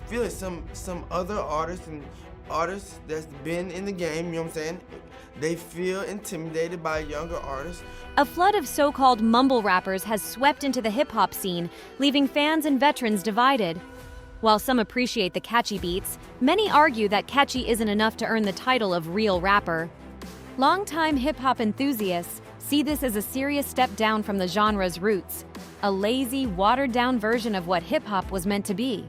feel like some other artists that's been in the game, you know what I'm saying? They feel intimidated by younger artists. A flood of so-called mumble rappers has swept into the hip-hop scene, leaving fans and veterans divided. While some appreciate the catchy beats, many argue that catchy isn't enough to earn the title of real rapper. Longtime hip-hop enthusiasts see this as a serious step down from the genre's roots, a lazy, watered-down version of what hip-hop was meant to be.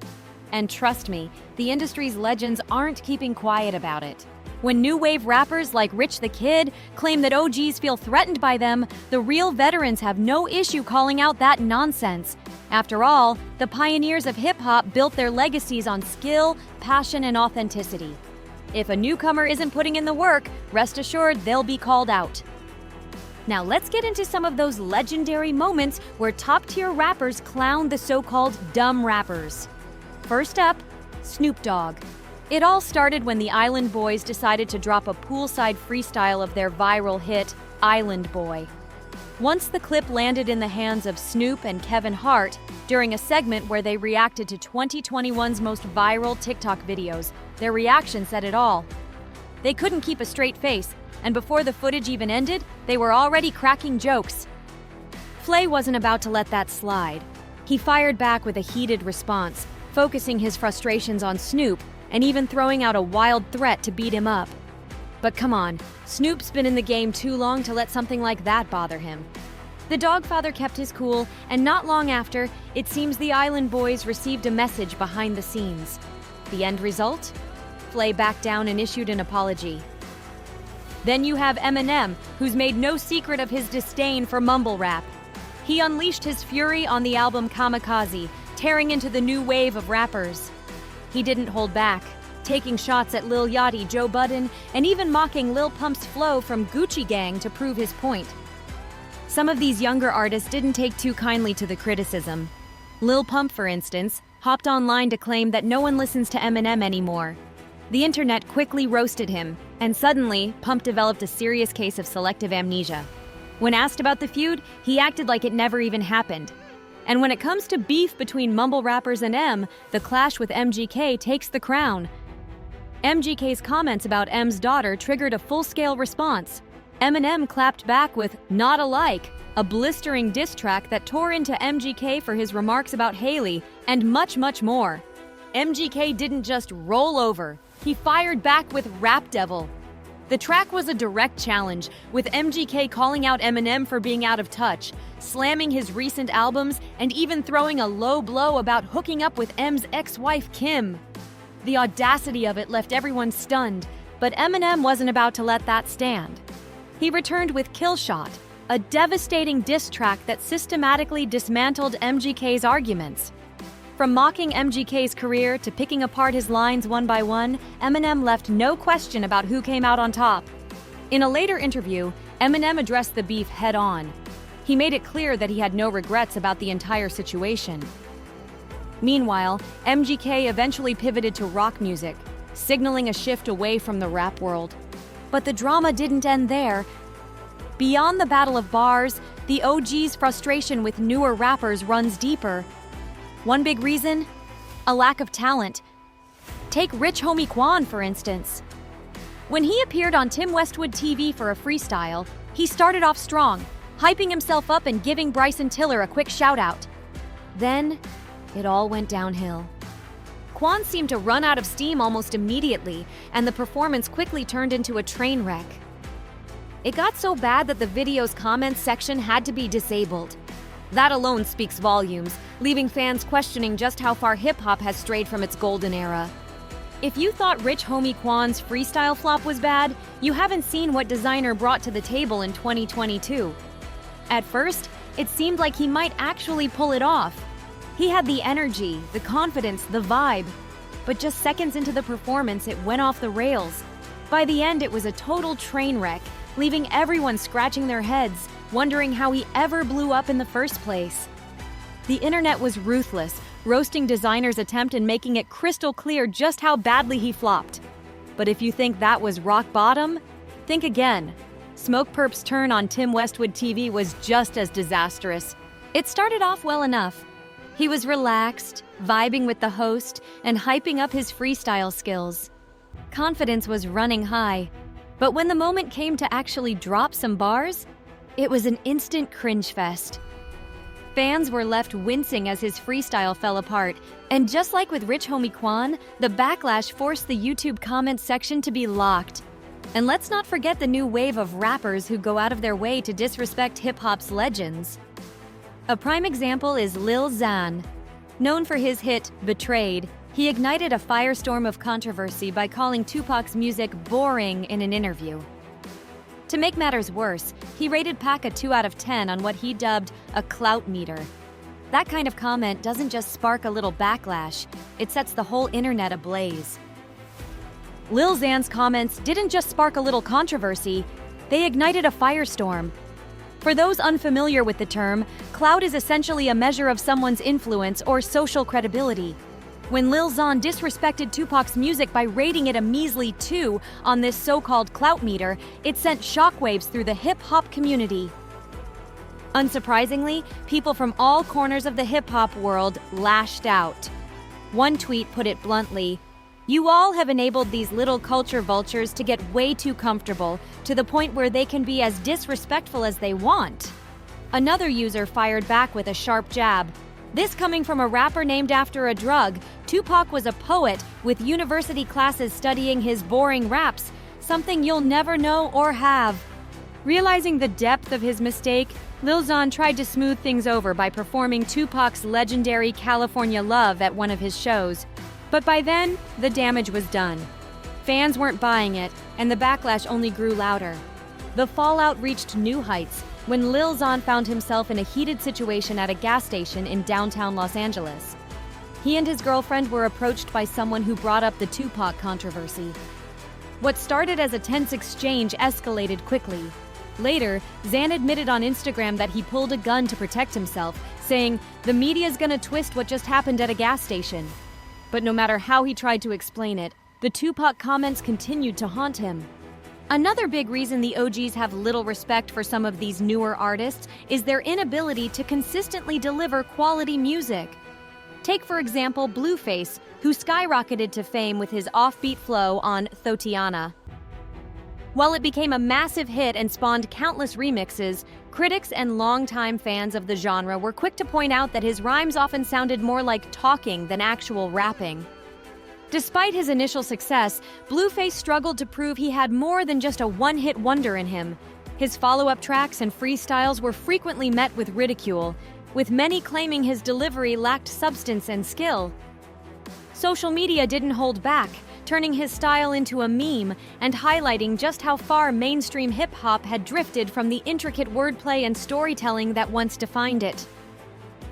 And trust me, the industry's legends aren't keeping quiet about it. When new wave rappers like Rich the Kid claim that OGs feel threatened by them, the real veterans have no issue calling out that nonsense. After all, the pioneers of hip-hop built their legacies on skill, passion, and authenticity. If a newcomer isn't putting in the work, rest assured they'll be called out. Now let's get into some of those legendary moments where top-tier rappers clown the so-called dumb rappers. First up, Snoop Dogg. It all started when the Island Boys decided to drop a poolside freestyle of their viral hit, Island Boy. Once the clip landed in the hands of Snoop and Kevin Hart during a segment where they reacted to 2021's most viral TikTok videos, their reaction said it all. They couldn't keep a straight face, and before the footage even ended, they were already cracking jokes. Flay wasn't about to let that slide. He fired back with a heated response, focusing his frustrations on Snoop and even throwing out a wild threat to beat him up. But come on, Snoop's been in the game too long to let something like that bother him. The Dogfather kept his cool, and not long after, it seems the Island Boys received a message behind the scenes. The end result? Flay backed down and issued an apology. Then you have Eminem, who's made no secret of his disdain for mumble rap. He unleashed his fury on the album Kamikaze, tearing into the new wave of rappers. He didn't hold back, taking shots at Lil Yachty, Joe Budden, and even mocking Lil Pump's flow from Gucci Gang to prove his point. Some of these younger artists didn't take too kindly to the criticism. Lil Pump, for instance, hopped online to claim that no one listens to Eminem anymore. The internet quickly roasted him, and suddenly, Pump developed a serious case of selective amnesia. When asked about the feud, he acted like it never even happened. And when it comes to beef between mumble rappers and M, the clash with MGK takes the crown. MGK's comments about M's daughter triggered a full-scale response. Eminem clapped back with Not Alike, a blistering diss track that tore into MGK for his remarks about Haley, and much, much more. MGK didn't just roll over, he fired back with Rap Devil. The track was a direct challenge, with MGK calling out Eminem for being out of touch, slamming his recent albums, and even throwing a low blow about hooking up with M's ex-wife Kim. The audacity of it left everyone stunned, but Eminem wasn't about to let that stand. He returned with Kill Shot, a devastating diss track that systematically dismantled MGK's arguments. From mocking MGK's career to picking apart his lines one by one, Eminem left no question about who came out on top. In a later interview, Eminem addressed the beef head-on. He made it clear that he had no regrets about the entire situation. Meanwhile, MGK eventually pivoted to rock music, signaling a shift away from the rap world. But the drama didn't end there. Beyond the battle of bars, the OG's frustration with newer rappers runs deeper. One big reason? A lack of talent. Take Rich Homie Quan, for instance. When he appeared on Tim Westwood TV for a freestyle, he started off strong, hyping himself up and giving Bryson Tiller a quick shout-out. Then, it all went downhill. Quan seemed to run out of steam almost immediately, and the performance quickly turned into a train wreck. It got so bad that the video's comments section had to be disabled. That alone speaks volumes, leaving fans questioning just how far hip-hop has strayed from its golden era. If you thought Rich Homie Quan's freestyle flop was bad, you haven't seen what Designer brought to the table in 2022. At first, it seemed like he might actually pull it off. He had the energy, the confidence, the vibe. But just seconds into the performance, it went off the rails. By the end, it was a total train wreck, leaving everyone scratching their heads, wondering how he ever blew up in the first place. The internet was ruthless, roasting Designer's attempt and making it crystal clear just how badly he flopped. But if you think that was rock bottom, think again. Smoke Perp's turn on Tim Westwood TV was just as disastrous. It started off well enough. He was relaxed, vibing with the host and hyping up his freestyle skills. Confidence was running high, but when the moment came to actually drop some bars, it was an instant cringe fest. Fans were left wincing as his freestyle fell apart, and just like with Rich Homie Quan, the backlash forced the YouTube comments section to be locked. And let's not forget the new wave of rappers who go out of their way to disrespect hip-hop's legends. A prime example is Lil Xan. Known for his hit, Betrayed, he ignited a firestorm of controversy by calling Tupac's music boring in an interview. To make matters worse, he rated Pac a 2 out of 10 on what he dubbed a clout meter. That kind of comment doesn't just spark a little backlash, it sets the whole internet ablaze. Lil Xan's comments didn't just spark a little controversy, they ignited a firestorm. For those unfamiliar with the term, clout is essentially a measure of someone's influence or social credibility. When Lil Xan disrespected Tupac's music by rating it a measly 2 on this so-called clout meter, it sent shockwaves through the hip-hop community. Unsurprisingly, people from all corners of the hip-hop world lashed out. One tweet put it bluntly, "You all have enabled these little culture vultures to get way too comfortable, to the point where they can be as disrespectful as they want." Another user fired back with a sharp jab. This coming from a rapper named after a drug, Tupac was a poet with university classes studying his boring raps, something you'll never know or have. Realizing the depth of his mistake, Lil Xan tried to smooth things over by performing Tupac's legendary California Love at one of his shows. But by then, the damage was done. Fans weren't buying it, and the backlash only grew louder. The fallout reached new heights when Lil Xan found himself in a heated situation at a gas station in downtown Los Angeles. He and his girlfriend were approached by someone who brought up the Tupac controversy. What started as a tense exchange escalated quickly. Later, Xan admitted on Instagram that he pulled a gun to protect himself, saying, "The media's gonna twist what just happened at a gas station." But no matter how he tried to explain it, the Tupac comments continued to haunt him. Another big reason the OGs have little respect for some of these newer artists is their inability to consistently deliver quality music. Take, for example, Blueface, who skyrocketed to fame with his offbeat flow on Thotiana. While it became a massive hit and spawned countless remixes, critics and longtime fans of the genre were quick to point out that his rhymes often sounded more like talking than actual rapping. Despite his initial success, Blueface struggled to prove he had more than just a one-hit wonder in him. His follow-up tracks and freestyles were frequently met with ridicule, with many claiming his delivery lacked substance and skill. Social media didn't hold back, turning his style into a meme and highlighting just how far mainstream hip-hop had drifted from the intricate wordplay and storytelling that once defined it.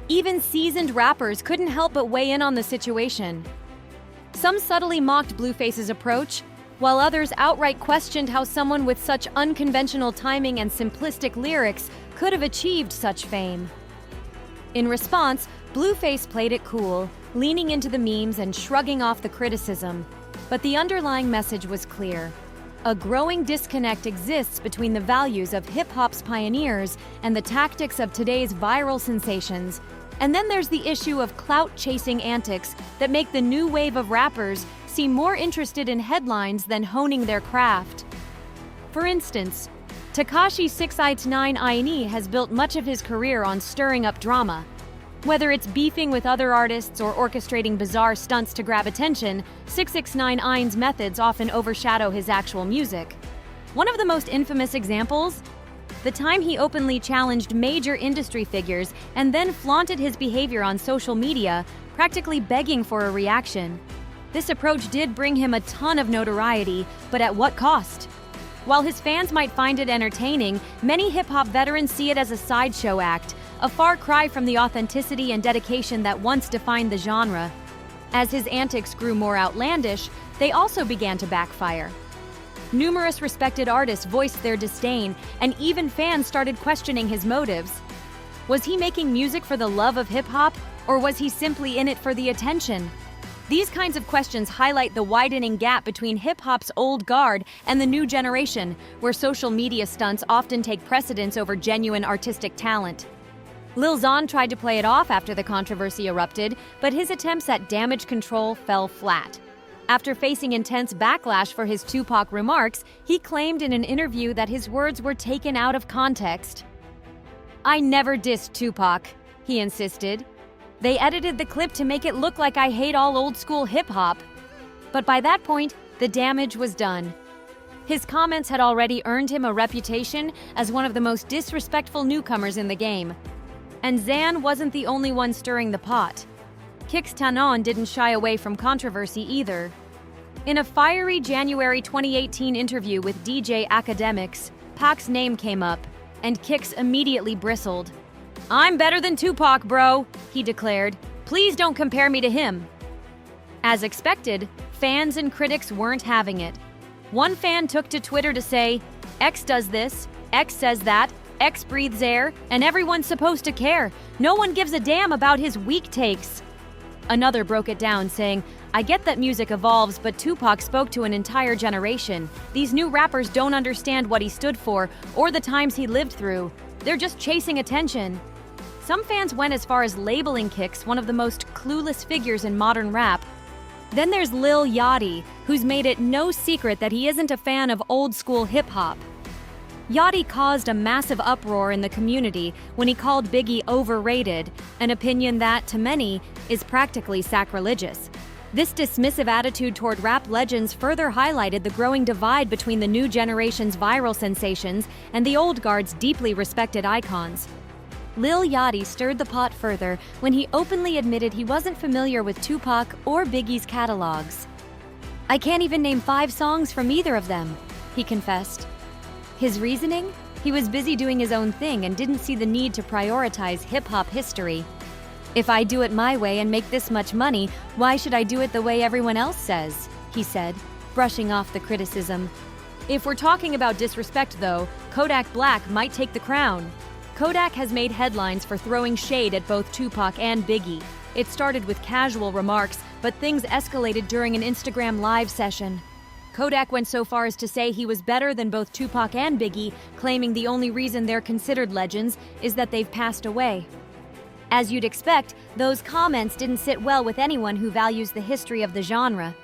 Even seasoned rappers couldn't help but weigh in on the situation. Some subtly mocked Blueface's approach, while others outright questioned how someone with such unconventional timing and simplistic lyrics could have achieved such fame. In response, Blueface played it cool, leaning into the memes and shrugging off the criticism. But the underlying message was clear. A growing disconnect exists between the values of hip-hop's pioneers and the tactics of today's viral sensations. And then there's the issue of clout-chasing antics that make the new wave of rappers seem more interested in headlines than honing their craft. For instance, Tekashi 6ix9ine INE has built much of his career on stirring up drama. Whether it's beefing with other artists or orchestrating bizarre stunts to grab attention, 6ix9ine INE's methods often overshadow his actual music. One of the most infamous examples? The time he openly challenged major industry figures and then flaunted his behavior on social media, practically begging for a reaction. This approach did bring him a ton of notoriety, but at what cost? While his fans might find it entertaining, many hip-hop veterans see it as a sideshow act, a far cry from the authenticity and dedication that once defined the genre. As his antics grew more outlandish, they also began to backfire. Numerous respected artists voiced their disdain, and even fans started questioning his motives. Was he making music for the love of hip-hop, or was he simply in it for the attention? These kinds of questions highlight the widening gap between hip-hop's old guard and the new generation, where social media stunts often take precedence over genuine artistic talent. Lil Xan tried to play it off after the controversy erupted, but his attempts at damage control fell flat. After facing intense backlash for his Tupac remarks, he claimed in an interview that his words were taken out of context. "I never dissed Tupac," he insisted. "They edited the clip to make it look like I hate all old-school hip-hop." But by that point, the damage was done. His comments had already earned him a reputation as one of the most disrespectful newcomers in the game. And Xan wasn't the only one stirring the pot. Kix Tanon didn't shy away from controversy either. In a fiery January 2018 interview with DJ Academics, Pac's name came up, and Kix immediately bristled. "I'm better than Tupac, bro," he declared. "Please don't compare me to him." As expected, fans and critics weren't having it. One fan took to Twitter to say, "X does this, X says that, X breathes air, and everyone's supposed to care. No one gives a damn about his weak takes." Another broke it down, saying, "I get that music evolves, but Tupac spoke to an entire generation. These new rappers don't understand what he stood for or the times he lived through. They're just chasing attention." Some fans went as far as labeling Kix one of the most clueless figures in modern rap. Then there's Lil Yachty, who's made it no secret that he isn't a fan of old-school hip-hop. Yachty caused a massive uproar in the community when he called Biggie overrated, an opinion that, to many, is practically sacrilegious. This dismissive attitude toward rap legends further highlighted the growing divide between the new generation's viral sensations and the old guard's deeply respected icons. Lil Yachty stirred the pot further when he openly admitted he wasn't familiar with Tupac or Biggie's catalogs. "I can't even name 5 songs from either of them," he confessed. His reasoning? He was busy doing his own thing and didn't see the need to prioritize hip-hop history. "If I do it my way and make this much money, why should I do it the way everyone else says?" he said, brushing off the criticism. If we're talking about disrespect, though, Kodak Black might take the crown. Kodak has made headlines for throwing shade at both Tupac and Biggie. It started with casual remarks, but things escalated during an Instagram live session. Kodak went so far as to say he was better than both Tupac and Biggie, claiming the only reason they're considered legends is that they've passed away. As you'd expect, those comments didn't sit well with anyone who values the history of the genre.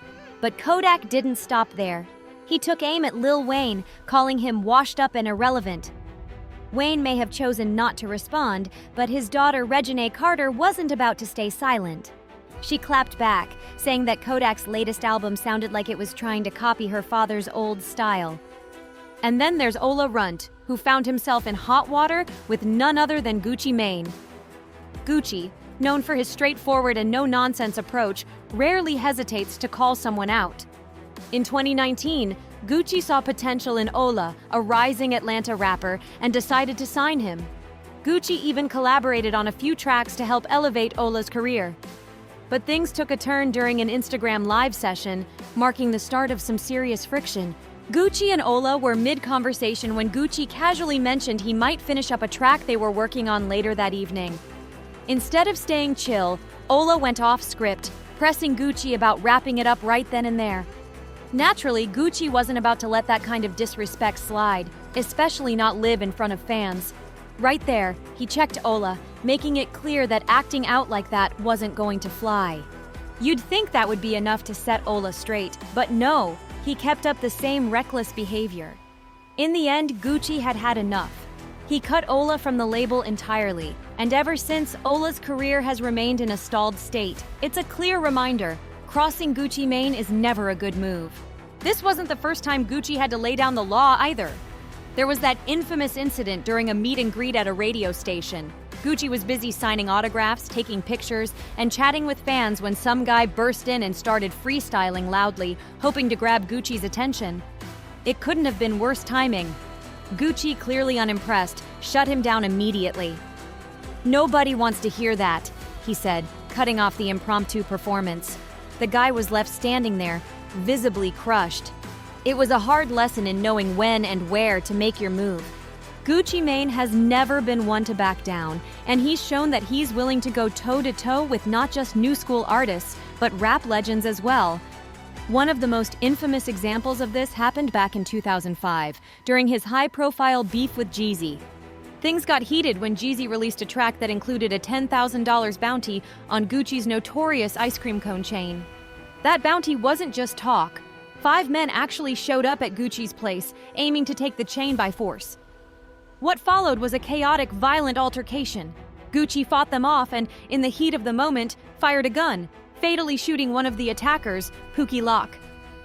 But Kodak didn't stop there. He took aim at Lil Wayne, calling him washed up and irrelevant. Wayne may have chosen not to respond, but his daughter Reginae Carter wasn't about to stay silent. She clapped back, saying that Kodak's latest album sounded like it was trying to copy her father's old style. And then there's Ola Runt, who found himself in hot water with none other than Gucci Mane. Gucci, known for his straightforward and no-nonsense approach, rarely hesitates to call someone out. In 2019, Gucci saw potential in Ola, a rising Atlanta rapper, and decided to sign him. Gucci even collaborated on a few tracks to help elevate Ola's career. But things took a turn during an Instagram live session, marking the start of some serious friction. Gucci and Ola were mid-conversation when Gucci casually mentioned he might finish up a track they were working on later that evening. Instead of staying chill, Ola went off script, pressing Gucci about wrapping it up right then and there. Naturally, Gucci wasn't about to let that kind of disrespect slide, especially not live in front of fans. Right there, he checked Ola, making it clear that acting out like that wasn't going to fly. You'd think that would be enough to set Ola straight, but no, he kept up the same reckless behavior. In the end, Gucci had had enough. He cut Ola from the label entirely, and ever since, Ola's career has remained in a stalled state. It's a clear reminder, crossing Gucci Mane is never a good move. This wasn't the first time Gucci had to lay down the law either. There was that infamous incident during a meet and greet at a radio station. Gucci was busy signing autographs, taking pictures, and chatting with fans when some guy burst in and started freestyling loudly, hoping to grab Gucci's attention. It couldn't have been worse timing. Gucci, clearly unimpressed, shut him down immediately. "Nobody wants to hear that," he said, cutting off the impromptu performance. The guy was left standing there, visibly crushed. It was a hard lesson in knowing when and where to make your move. Gucci Mane has never been one to back down, and he's shown that he's willing to go toe-to-toe with not just new school artists, but rap legends as well. One of the most infamous examples of this happened back in 2005, during his high-profile beef with Jeezy. Things got heated when Jeezy released a track that included a $10,000 bounty on Gucci's notorious ice cream cone chain. That bounty wasn't just talk. 5 men actually showed up at Gucci's place, aiming to take the chain by force. What followed was a chaotic, violent altercation. Gucci fought them off and, in the heat of the moment, fired a gun, fatally shooting one of the attackers, Pookie Lock.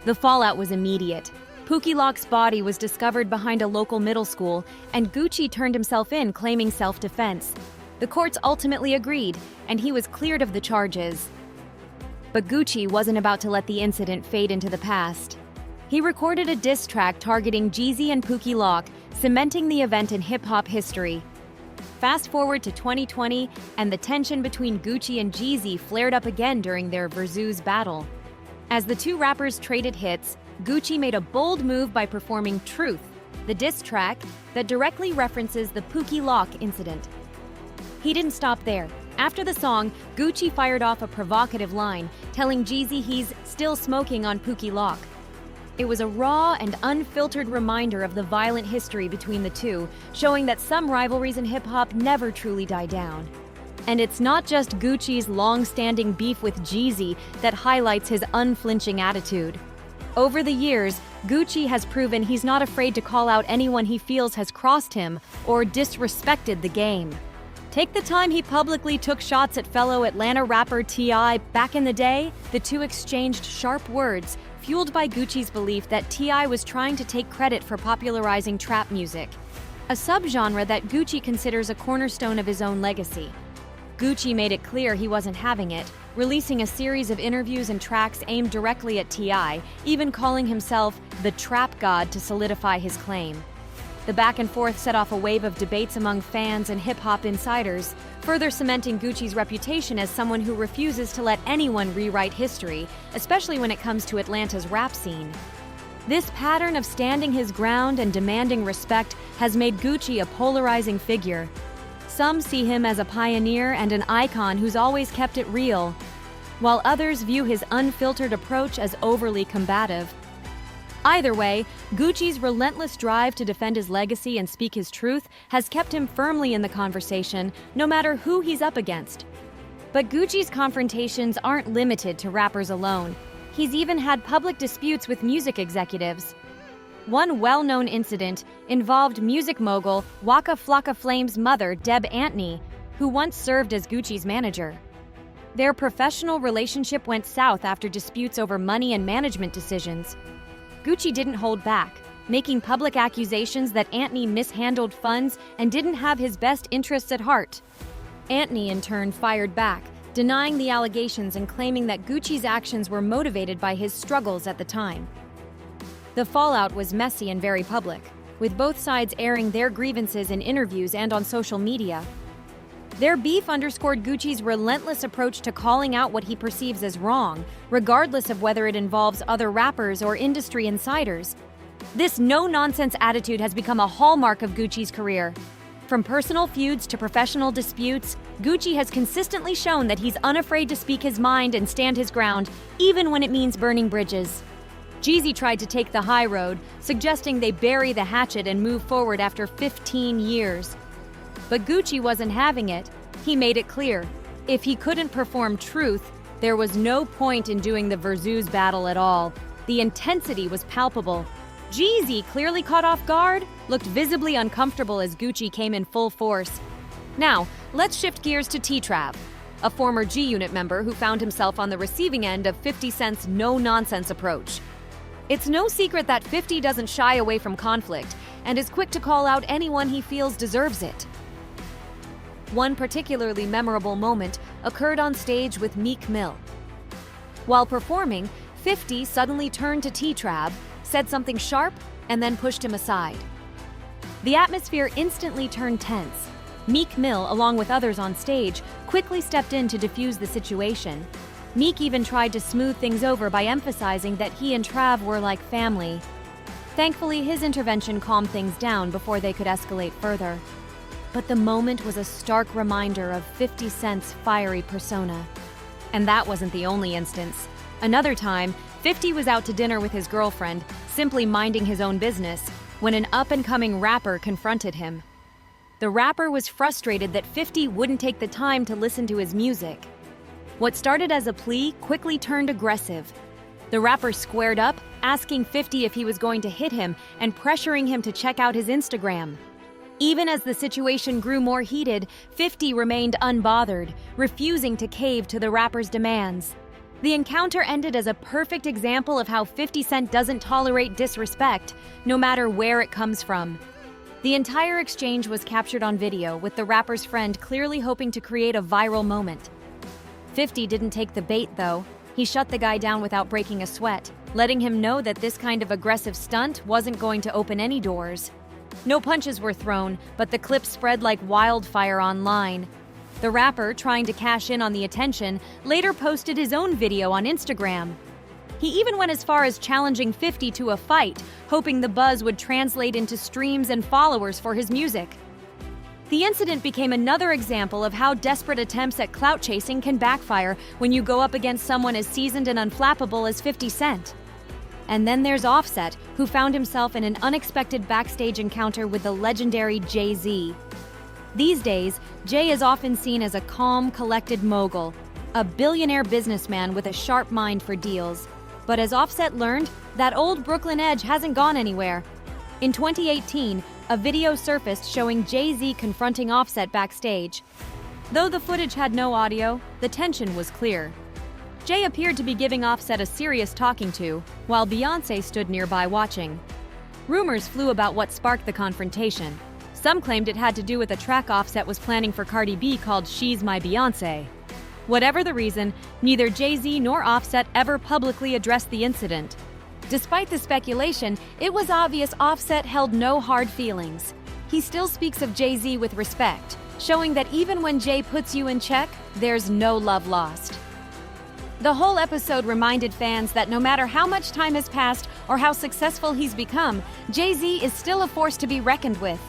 The fallout was immediate. Pookie Lock's body was discovered behind a local middle school, and Gucci turned himself in, claiming self-defense. The courts ultimately agreed, and he was cleared of the charges. But Gucci wasn't about to let the incident fade into the past. He recorded a diss track targeting Jeezy and Pookie Lock, cementing the event in hip-hop history. Fast forward to 2020, and the tension between Gucci and Jeezy flared up again during their Versus battle. As the two rappers traded hits, Gucci made a bold move by performing Truth, the diss track that directly references the Pookie Lock incident. He didn't stop there. After the song, Gucci fired off a provocative line, telling Jeezy he's still smoking on Pookie Lock. It was a raw and unfiltered reminder of the violent history between the two, showing that some rivalries in hip-hop never truly die down. And it's not just Gucci's long-standing beef with Jeezy that highlights his unflinching attitude. Over the years, Gucci has proven he's not afraid to call out anyone he feels has crossed him or disrespected the game. Take the time he publicly took shots at fellow Atlanta rapper T.I. Back in the day, the two exchanged sharp words, fueled by Gucci's belief that T.I. was trying to take credit for popularizing trap music, a subgenre that Gucci considers a cornerstone of his own legacy. Gucci made it clear he wasn't having it, releasing a series of interviews and tracks aimed directly at T.I., even calling himself the Trap God to solidify his claim. The back and forth set off a wave of debates among fans and hip-hop insiders, further cementing Gucci's reputation as someone who refuses to let anyone rewrite history, especially when it comes to Atlanta's rap scene. This pattern of standing his ground and demanding respect has made Gucci a polarizing figure. Some see him as a pioneer and an icon who's always kept it real, while others view his unfiltered approach as overly combative. Either way, Gucci's relentless drive to defend his legacy and speak his truth has kept him firmly in the conversation, no matter who he's up against. But Gucci's confrontations aren't limited to rappers alone. He's even had public disputes with music executives. One well-known incident involved music mogul Waka Flocka Flame's mother, Deb Antony, who once served as Gucci's manager. Their professional relationship went south after disputes over money and management decisions. Gucci didn't hold back, making public accusations that Antony mishandled funds and didn't have his best interests at heart. Antony, in turn, fired back, denying the allegations and claiming that Gucci's actions were motivated by his struggles at the time. The fallout was messy and very public, with both sides airing their grievances in interviews and on social media. Their beef underscored Gucci's relentless approach to calling out what he perceives as wrong, regardless of whether it involves other rappers or industry insiders. This no-nonsense attitude has become a hallmark of Gucci's career. From personal feuds to professional disputes, Gucci has consistently shown that he's unafraid to speak his mind and stand his ground, even when it means burning bridges. Jeezy tried to take the high road, suggesting they bury the hatchet and move forward after 15 years. But Gucci wasn't having it. He made it clear. If he couldn't perform Truth, there was no point in doing the Versus battle at all. The intensity was palpable. Jeezy, clearly caught off guard, looked visibly uncomfortable as Gucci came in full force. Now, let's shift gears to T-Trav, a former G-Unit member who found himself on the receiving end of 50 Cent's no-nonsense approach. It's no secret that 50 doesn't shy away from conflict and is quick to call out anyone he feels deserves it. One particularly memorable moment occurred on stage with Meek Mill. While performing, 50 suddenly turned to T-Trav, said something sharp, and then pushed him aside. The atmosphere instantly turned tense. Meek Mill, along with others on stage, quickly stepped in to defuse the situation. Meek even tried to smooth things over by emphasizing that he and Trav were like family. Thankfully, his intervention calmed things down before they could escalate further. But the moment was a stark reminder of 50 Cent's fiery persona. And that wasn't the only instance. Another time, 50 was out to dinner with his girlfriend, simply minding his own business, when an up-and-coming rapper confronted him. The rapper was frustrated that 50 wouldn't take the time to listen to his music. What started as a plea quickly turned aggressive. The rapper squared up, asking 50 if he was going to hit him and pressuring him to check out his Instagram. Even as the situation grew more heated, 50 remained unbothered, refusing to cave to the rapper's demands. The encounter ended as a perfect example of how 50 Cent doesn't tolerate disrespect, no matter where it comes from. The entire exchange was captured on video, with the rapper's friend clearly hoping to create a viral moment. 50 didn't take the bait, though. He shut the guy down without breaking a sweat, letting him know that this kind of aggressive stunt wasn't going to open any doors. No punches were thrown, but the clip spread like wildfire online. The rapper, trying to cash in on the attention, later posted his own video on Instagram. He even went as far as challenging 50 to a fight, hoping the buzz would translate into streams and followers for his music. The incident became another example of how desperate attempts at clout chasing can backfire when you go up against someone as seasoned and unflappable as 50 Cent. And then there's Offset, who found himself in an unexpected backstage encounter with the legendary Jay-Z. These days, Jay is often seen as a calm, collected mogul, a billionaire businessman with a sharp mind for deals. But as Offset learned, that old Brooklyn edge hasn't gone anywhere. In 2018, a video surfaced showing Jay-Z confronting Offset backstage. Though the footage had no audio, the tension was clear. Jay appeared to be giving Offset a serious talking to, while Beyoncé stood nearby watching. Rumors flew about what sparked the confrontation. Some claimed it had to do with a track Offset was planning for Cardi B called She's My Beyoncé. Whatever the reason, neither Jay-Z nor Offset ever publicly addressed the incident. Despite the speculation, it was obvious Offset held no hard feelings. He still speaks of Jay-Z with respect, showing that even when Jay puts you in check, there's no love lost. The whole episode reminded fans that no matter how much time has passed or how successful he's become, Jay-Z is still a force to be reckoned with.